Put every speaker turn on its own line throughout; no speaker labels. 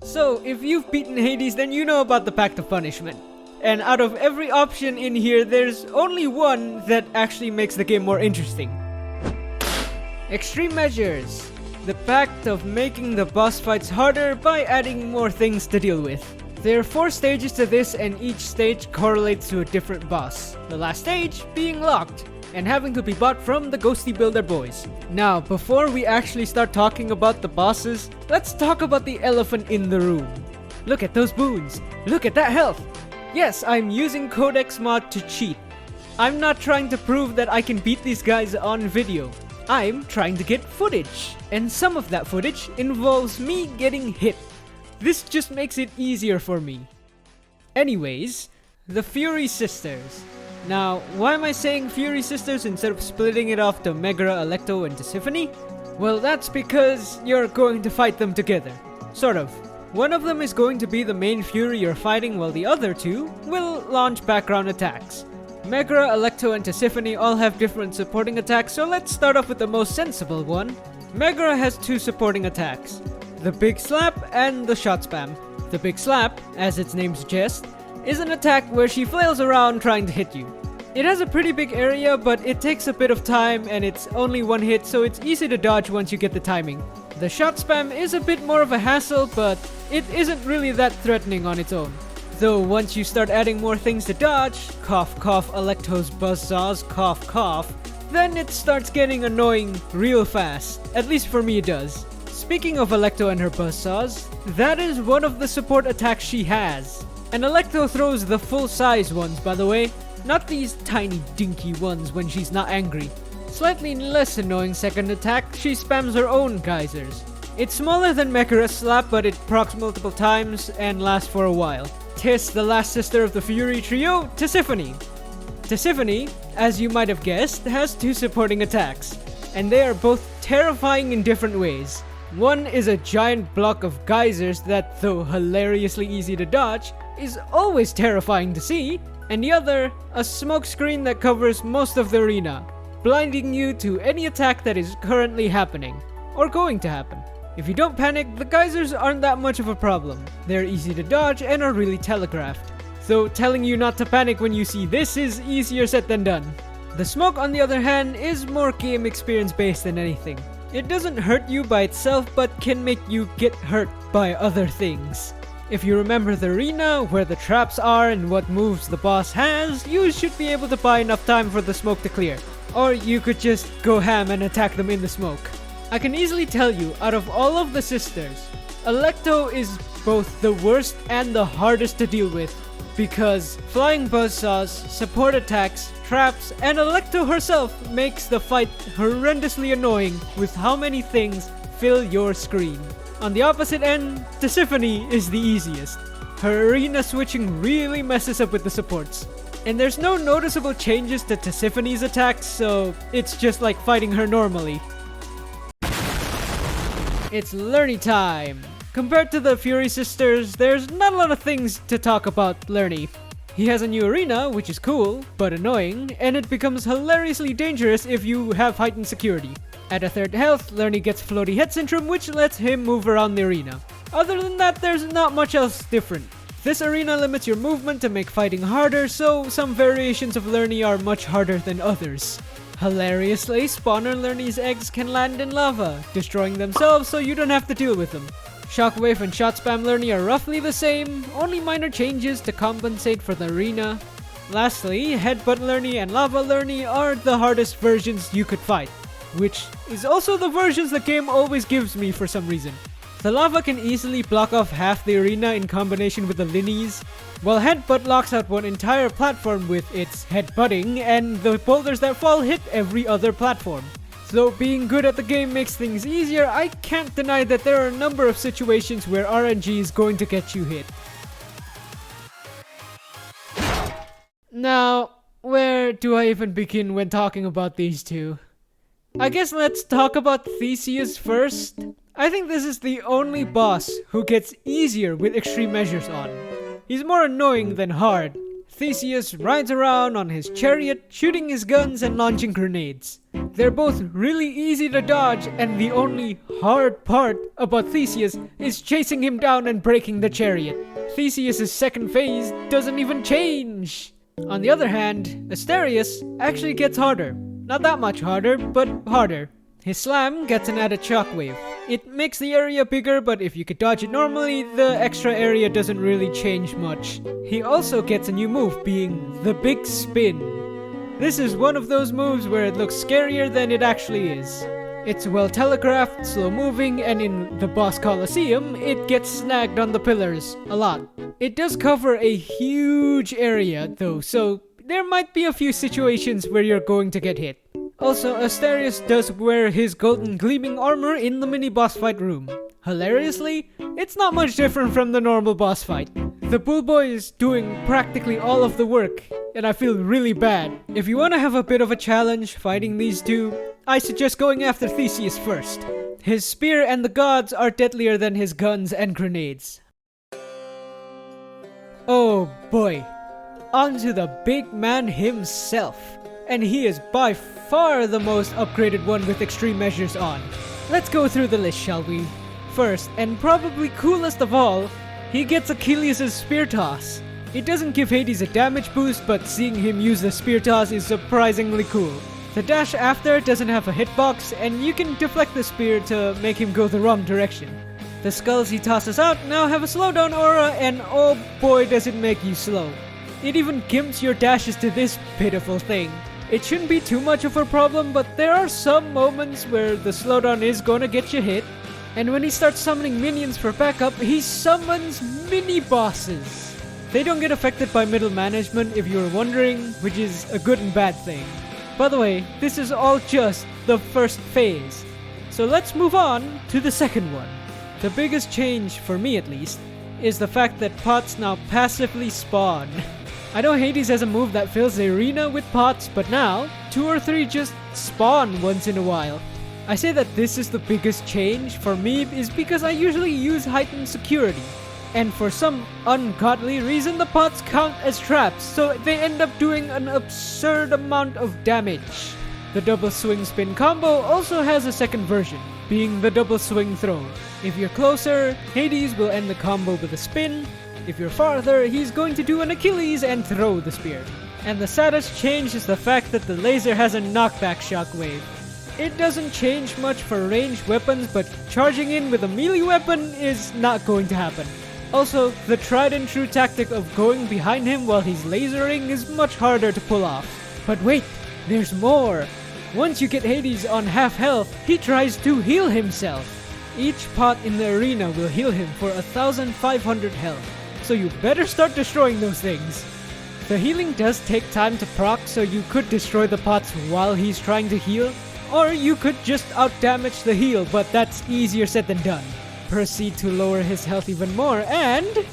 So, if you've beaten Hades, then you know about the Pact of Punishment. And out of every option in here, there's only one that actually makes the game more interesting. Extreme Measures. The pact of making the boss fights harder by adding more things to deal with. There are 4 stages to this, and each stage correlates to a different boss. The last stage being locked and having to be bought from the Ghosty Builder boys. Now, before we actually start talking about the bosses, let's talk about the elephant in the room. Look at those boons. Look at that health. Yes, I'm using Codex mod to cheat. I'm not trying to prove that I can beat these guys on video. I'm trying to get footage. And some of that footage involves me getting hit. This just makes it easier for me. Anyways, the Fury Sisters. Now, why am I saying Fury Sisters instead of splitting it off to Megara, Alecto, and Tisiphone? Well, that's because you're going to fight them together. Sort of. One of them is going to be the main Fury you're fighting, while the other 2 will launch background attacks. Megara, Alecto, and Tisiphone all have different supporting attacks, so let's start off with the most sensible one. Megara has 2 supporting attacks. The Big Slap and the Shot Spam. The Big Slap, as its name suggests, is an attack where she flails around trying to hit you. It has a pretty big area, but it takes a bit of time and it's only 1 hit, so it's easy to dodge once you get the timing. The Shot Spam is a bit more of a hassle, but it isn't really that threatening on its own. Though once you start adding more things to dodge, cough cough Alecto's buzzsaws, cough cough, then it starts getting annoying real fast. At least for me it does. Speaking of Alecto and her buzzsaws, that is one of the support attacks she has. And Alecto throws the full-size ones, by the way, not these tiny dinky ones when she's not angry. Slightly less annoying second attack, she spams her own geysers. It's smaller than Megara's Slap, but it procs multiple times and lasts for a while. Tis, the last sister of the Fury trio, Tisiphone. Tisiphone, as you might have guessed, has 2 supporting attacks, and they are both terrifying in different ways. One is a giant block of geysers that, though hilariously easy to dodge, is always terrifying to see, and the other, a smoke screen that covers most of the arena, blinding you to any attack that is currently happening, or going to happen. If you don't panic, the geysers aren't that much of a problem. They're easy to dodge and are really telegraphed. Though telling you not to panic when you see this is easier said than done. The smoke, on the other hand, is more game experience based than anything. It doesn't hurt you by itself, but can make you get hurt by other things. If you remember the arena, where the traps are and what moves the boss has, you should be able to buy enough time for the smoke to clear. Or you could just go ham and attack them in the smoke. I can easily tell you, out of all of the sisters, Alecto is both the worst and the hardest to deal with. Because flying buzzsaws, support attacks, traps, and Alecto herself makes the fight horrendously annoying with how many things fill your screen. On the opposite end, Tisiphone is the easiest. Her arena switching really messes up with the supports. And there's no noticeable changes to Tisiphone's attacks, so it's just like fighting her normally. It's Lerny time! Compared to the Fury Sisters, there's not a lot of things to talk about Lerny. He has a new arena, which is cool, but annoying, and it becomes hilariously dangerous if you have heightened security. At a 3rd health, Lerny gets floaty head syndrome, which lets him move around the arena. Other than that, there's not much else different. This arena limits your movement to make fighting harder, so some variations of Lerny are much harder than others. Hilariously, spawner Lerny's eggs can land in lava, destroying themselves so you don't have to deal with them. Shockwave and Shot Spam Lerny are roughly the same, only minor changes to compensate for the arena. Lastly, Headbutt Lerny and Lava Lerny are the hardest versions you could fight, which is also the versions the game always gives me for some reason. The lava can easily block off half the arena in combination with the Linnies, while Headbutt locks out one entire platform with its headbutting, and the boulders that fall hit every other platform. Though being good at the game makes things easier, I can't deny that there are a number of situations where RNG is going to get you hit. Now, where do I even begin when talking about these two? I guess let's talk about Theseus first. I think this is the only boss who gets easier with extreme measures on. He's more annoying than hard. Theseus rides around on his chariot, shooting his guns and launching grenades. They're both really easy to dodge, and the only hard part about Theseus is chasing him down and breaking the chariot. Theseus' second phase doesn't even change! On the other hand, Asterius actually gets harder. Not that much harder, but harder. His slam gets an added shockwave. It makes the area bigger, but if you could dodge it normally, the extra area doesn't really change much. He also gets a new move, being the Big Spin. This is one of those moves where it looks scarier than it actually is. It's well telegraphed, slow moving, and in the boss Colosseum, it gets snagged on the pillars a lot. It does cover a huge area though, so there might be a few situations where you're going to get hit. Also, Asterius does wear his golden gleaming armor in the mini boss fight room. Hilariously, it's not much different from the normal boss fight. The bull boy is doing practically all of the work, and I feel really bad. If you want to have a bit of a challenge fighting these two, I suggest going after Theseus first. His spear and the gods are deadlier than his guns and grenades. Oh boy, onto the big man himself. And he is by far the most upgraded one with extreme measures on. Let's go through the list, shall we? First, and probably coolest of all, he gets Achilles' spear toss. It doesn't give Hades a damage boost, but seeing him use the spear toss is surprisingly cool. The dash after doesn't have a hitbox, and you can deflect the spear to make him go the wrong direction. The skulls he tosses out now have a slowdown aura, and oh boy does it make you slow. It even gimps your dashes to this pitiful thing. It shouldn't be too much of a problem, but there are some moments where the slowdown is gonna get you hit. And when he starts summoning minions for backup, he summons mini-bosses. They don't get affected by middle management if you were wondering, which is a good and bad thing. By the way, this is all just the first phase. So let's move on to the second one. The biggest change, for me at least, is the fact that pots now passively spawn. I know Hades has a move that fills the arena with pots, but now, 2 or 3 just spawn once in a while. I say that this is the biggest change for me is because I usually use heightened security. And for some ungodly reason, the pots count as traps, so they end up doing an absurd amount of damage. The double swing spin combo also has a second version, being the double swing throw. If you're closer, Hades will end the combo with a spin. If you're farther, he's going to do an Achilles and throw the spear. And the saddest change is the fact that the laser has a knockback shockwave. It doesn't change much for ranged weapons, but charging in with a melee weapon is not going to happen. Also, the tried and true tactic of going behind him while he's lasering is much harder to pull off. But wait, there's more! Once you get Hades on half health, he tries to heal himself. Each pot in the arena will heal him for 1,500 health. So you better start destroying those things. The healing does take time to proc, so you could destroy the pots while he's trying to heal, or you could just outdamage the heal, but that's easier said than done. Proceed to lower his health even more, and...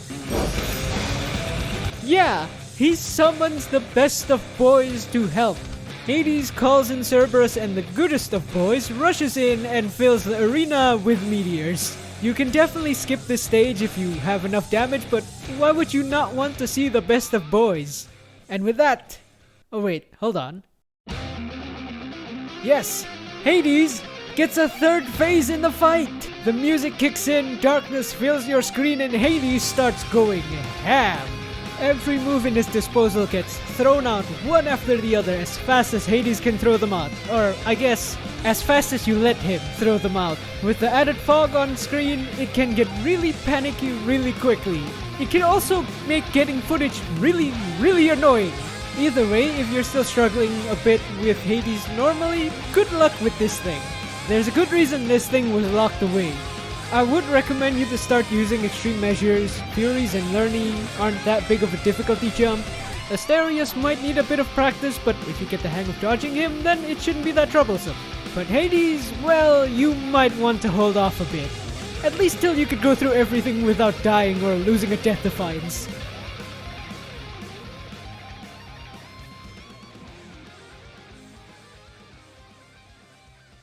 yeah, he summons the best of boys to help. Hades calls in Cerberus, and the goodest of boys rushes in and fills the arena with meteors. You can definitely skip this stage if you have enough damage, but why would you not want to see the best of boys? And with that... oh wait, hold on. Yes, Hades gets a third phase in the fight! The music kicks in, darkness fills your screen, and Hades starts going ham! Every move in his disposal gets thrown out one after the other as fast as Hades can throw them out. Or, I guess, as fast as you let him throw them out. With the added fog on screen, it can get really panicky really quickly. It can also make getting footage really annoying. Either way, if you're still struggling a bit with Hades normally, good luck with this thing. There's a good reason this thing was locked away. I would recommend you to start using extreme measures. Furies and learning aren't that big of a difficulty jump. Asterius might need a bit of practice, but if you get the hang of dodging him, then it shouldn't be that troublesome. But Hades, well, you might want to hold off a bit. At least till you could go through everything without dying or losing a death defiance.